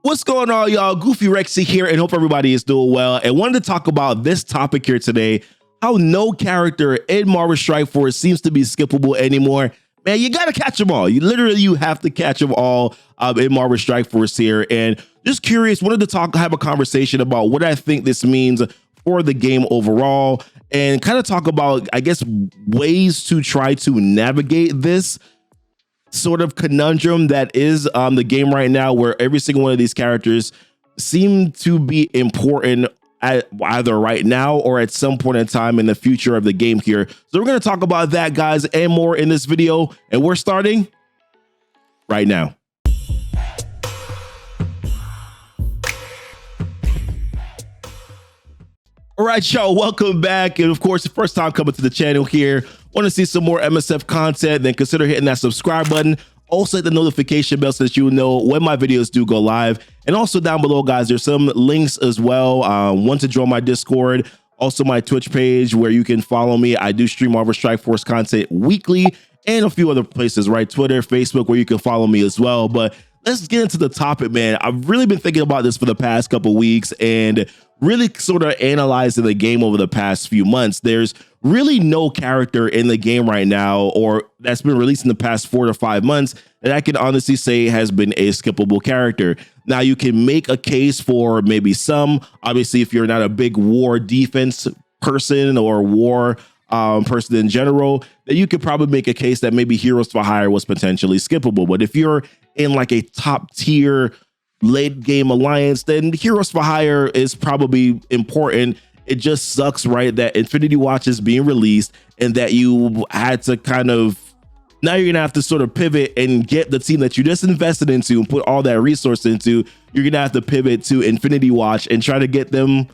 What's going on, y'all? Goofy Rexy here, and hope everybody is doing well. And wanted to talk about this topic here today: how no character in Marvel Strike Force seems to be skippable anymore. Man, you gotta catch them all. You have to catch them all in Marvel Strike Force here. And just curious, wanted to have a conversation about what I think this means for the game overall, and kind of talk about, I guess, ways to try to navigate this sort of conundrum that is the game right now, where every single one of these characters seem to be important at either right now or at some point in time in the future of the game here. So we're going to talk about that, guys, and more in this video, and we're starting right now. All right, y'all, welcome back. And of course, the first time coming to the channel here, want to see some more MSF content, then consider hitting that subscribe button. Also hit the notification bell so that you know when my videos do go live. And also down below, guys, there's some links as well. One to join my Discord, also my Twitch page where you can follow me. I do stream Marvel Strike Force content weekly, and a few other places, right? Twitter, Facebook, where you can follow me as well. But let's get into the topic, man. I've really been thinking about this for the past couple weeks and really sort of analyzing the game over the past few months. There's really no character in the game right now, or that's been released in the past 4 to 5 months, that I can honestly say has been a skippable character. Now, you can make a case for maybe some. Obviously, if you're not a big war defense person or war person in general, then you could probably make a case that maybe Heroes for Hire was potentially skippable. But if you're in like a top tier late game alliance, then Heroes for Hire is probably important. It just sucks, right, that Infinity Watch is being released and that you had to kind of, now you're gonna have to sort of pivot and get the team that you just invested into and put all that resource into. You're gonna have to pivot to Infinity Watch and try to get them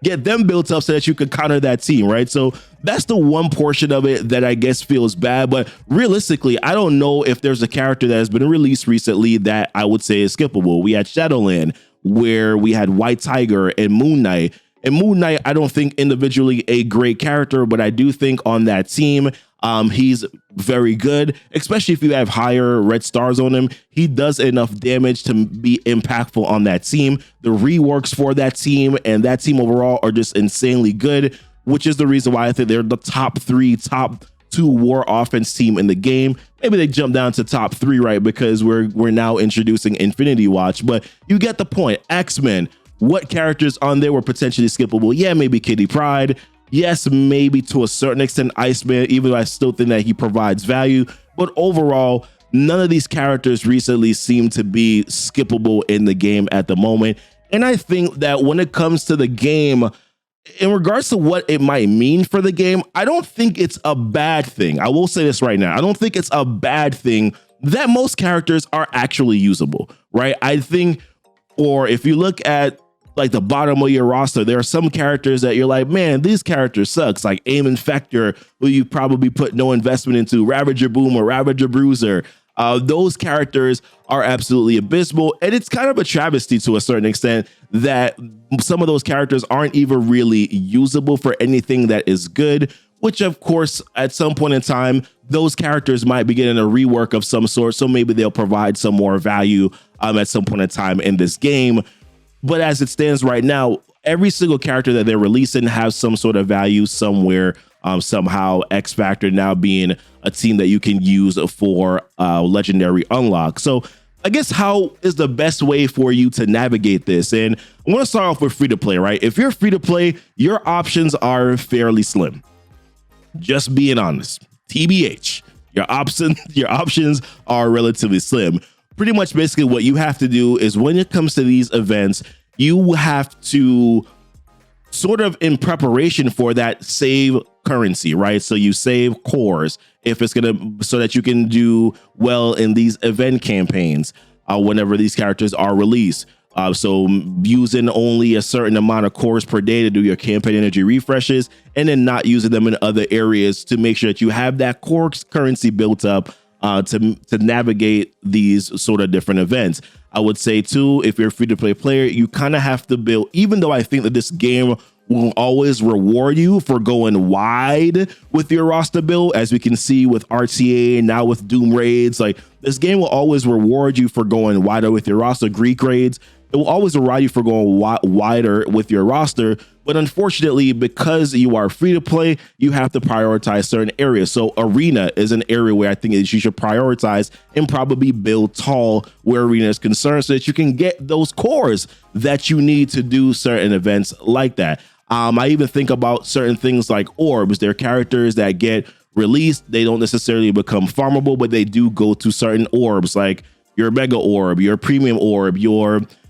built up so that you could counter that team, right? So that's the one portion of it that I guess feels bad. But realistically, I don't know if there's a character that has been released recently that I would say is skippable. We had Shadowland, where we had White Tiger and Moon Knight. And Moon Knight, I don't think individually a great character, but I do think on that team, he's very good, especially if you have higher red stars on him. He does enough damage to be impactful on that team. The reworks for that team and that team overall are just insanely good, which is the reason why I think they're the top 2 war offense team in the game. Maybe they jump down to top 3, right? Because we're now introducing Infinity Watch, but you get the point. X-Men, what characters on there were potentially skippable? Yeah, maybe Kitty Pryde. Yes, maybe to a certain extent Iceman, even though I still think that he provides value. But overall, none of these characters recently seem to be skippable in the game at the moment. And I think that when it comes to the game, in regards to what it might mean for the game, I don't think it's a bad thing. I will say this right now. I don't think it's a bad thing that most characters are actually usable, right? I think, or if you look at like the bottom of your roster, there are some characters that you're like, man, these characters sucks, like Aim Infector, who you probably put no investment into, Ravager Boom or Ravager Bruiser. Those characters are absolutely abysmal, and it's kind of a travesty to a certain extent that some of those characters aren't even really usable for anything that is good, which of course at some point in time those characters might be getting a rework of some sort, so maybe they'll provide some more value at some point in time in this game. But as it stands right now, every single character that they're releasing has some sort of value somewhere, somehow. X Factor now being a team that you can use for legendary unlock. So I guess how is the best way for you to navigate this? And I want to start off with free to play, right? If you're free to play, your options are fairly slim. Just being honest, TBH, your options are relatively slim. Pretty much basically what you have to do is when it comes to these events, you have to sort of in preparation for that save currency, right? So you save cores if it's so that you can do well in these event campaigns whenever these characters are released. So using only a certain amount of cores per day to do your campaign energy refreshes, and then not using them in other areas to make sure that you have that core currency built up to navigate these sort of different events. I would say too, if you're a free-to-play player, you kind of have to build, even though I think that this game will always reward you for going wide with your roster build, as we can see with RTA, now with Doom Raids. Like, this game will always reward you for going wider with your roster. Greek Raids, it will always reward you for going wider with your roster. But unfortunately, because you are free to play, you have to prioritize certain areas. So arena is an area where I think that you should prioritize and probably build tall where arena is concerned, so that you can get those cores that you need to do certain events like that. I even think about certain things like orbs. They're characters that get released. They don't necessarily become farmable, but they do go to certain orbs, like your mega orb, your premium orb,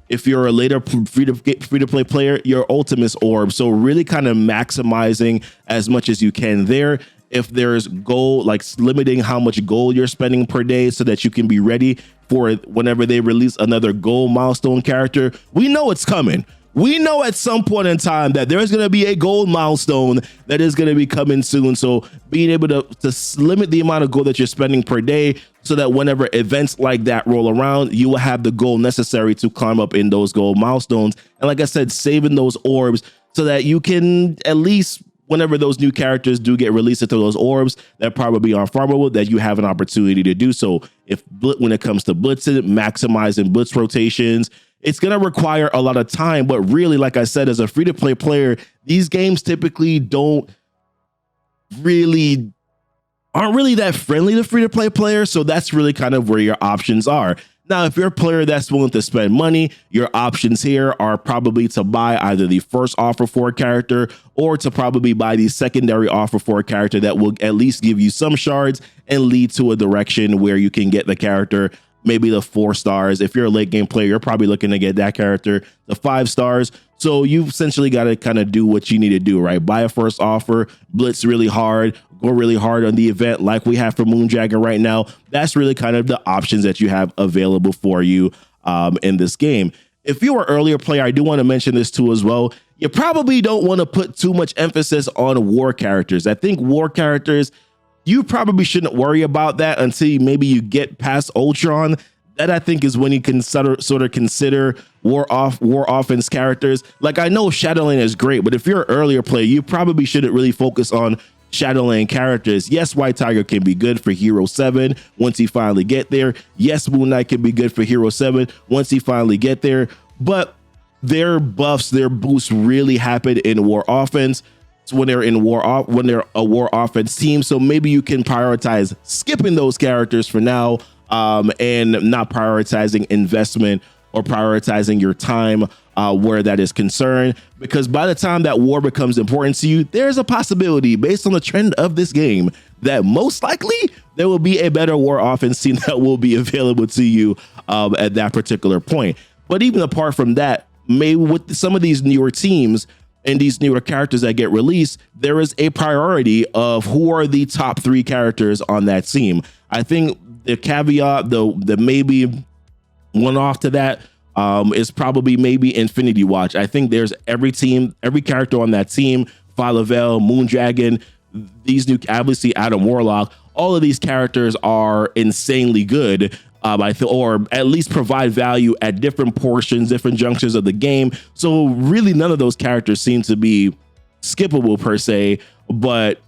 if you're a later free to play player, your Ultimates orb. So really kind of maximizing as much as you can there. If there's gold, like limiting how much gold you're spending per day so that you can be ready for whenever they release another gold milestone character. We know it's coming. We know at some point in time that there's going to be a gold milestone that is going to be coming soon. So being able to limit the amount of gold that you're spending per day, so that whenever events like that roll around, you will have the gold necessary to climb up in those gold milestones. And like I said, saving those orbs so that you can, at least whenever those new characters do get released into those orbs that probably aren't farmable, that you have an opportunity to do so. When it comes to blitzing, maximizing blitz rotations, it's going to require a lot of time. But really, like I said, as a free to play player, these games typically aren't really that friendly to free to play players. So that's really kind of where your options are. Now, if you're a player that's willing to spend money, your options here are probably to buy either the first offer for a character or to probably buy the secondary offer for a character that will at least give you some shards and lead to a direction where you can get the character maybe the 4 stars. If you're a late game player, you're probably looking to get that character the 5 stars. So you've essentially got to kind of do what you need to do, right? Buy a first offer, blitz really hard, go really hard on the event like we have for Moondragon right now. That's really kind of the options that you have available for you in this game. If you're an earlier player, I do want to mention this too as well. You probably don't want to put too much emphasis on war characters. I think war characters, you probably shouldn't worry about that until maybe you get past Ultron. That I think is when you can sort of consider war offense characters. Like, I know Shadowland is great, but if you're an earlier player, you probably shouldn't really focus on Shadowland characters. Yes, White Tiger can be good for Hero 7 once you finally get there. Yes, Moon Knight can be good for Hero 7 once you finally get there. But their buffs, their boosts really happen in war offense. When they're when they're a war offense team. So maybe you can prioritize skipping those characters for now, and not prioritizing investment or prioritizing your time where that is concerned, because by the time that war becomes important to you, there's a possibility, based on the trend of this game, that most likely there will be a better war offense team that will be available to you at that particular point. But even apart from that, maybe with some of these newer teams and these newer characters that get released, there is a priority of who are the top 3 characters on that team. I think the caveat, the maybe one off to that, is probably maybe Infinity Watch. I think there's every character on that team, Philavel, Moondragon, these new, obviously Adam Warlock, all of these characters are insanely good. Or at least provide value at different portions, different junctions of the game. So really none of those characters seem to be skippable per se, but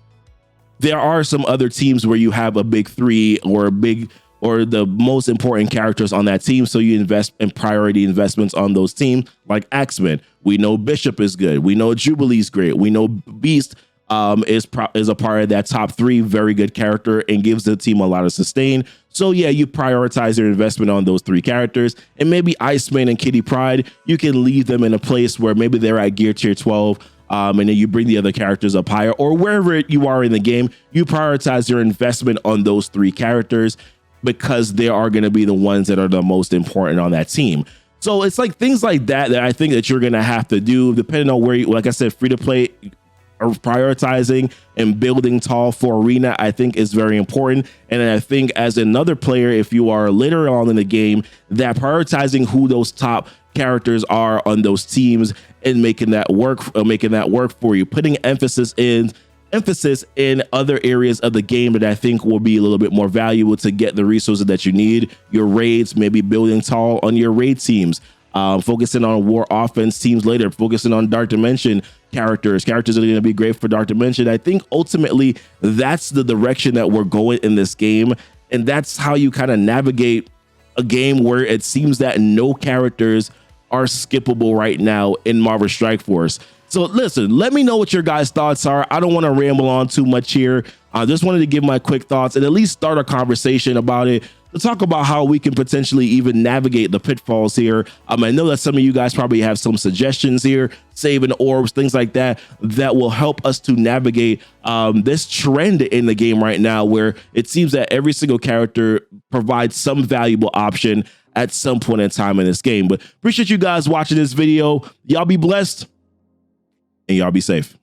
there are some other teams where you have a big 3 or the most important characters on that team. So you invest in priority investments on those teams, like Axeman. We know Bishop is good. We know Jubilee's great. We know Beast is a part of that top 3, very good character, and gives the team a lot of sustain. So yeah, you prioritize your investment on those 3 characters, and maybe Iceman and Kitty Pryde, you can leave them in a place where maybe they're at gear tier 12, and then you bring the other characters up higher, or wherever you are in the game, you prioritize your investment on those 3 characters because they are going to be the ones that are the most important on that team. So it's like things like that I think that you're going to have to do depending on where you, like I said, free to play, prioritizing and building tall for arena, I think is very important. And I think as another player, if you are later on in the game, that prioritizing who those top characters are on those teams and making that work for you, putting emphasis in other areas of the game that I think will be a little bit more valuable to get the resources that you need. Your raids, maybe building tall on your raid teams, focusing on war offense teams later, focusing on Dark Dimension characters that are going to be great for Dark Dimension. I think ultimately that's the direction that we're going in this game. And that's how you kind of navigate a game where it seems that no characters are skippable right now in Marvel Strike Force. So listen, let me know what your guys' thoughts are. I don't want to ramble on too much here. I just wanted to give my quick thoughts and at least start a conversation about it, to talk about how we can potentially even navigate the pitfalls here. I know that some of you guys probably have some suggestions here, saving orbs, things like that, that will help us to navigate this trend in the game right now, where it seems that every single character provides some valuable option at some point in time in this game. But appreciate you guys watching this video. Y'all be blessed and y'all be safe.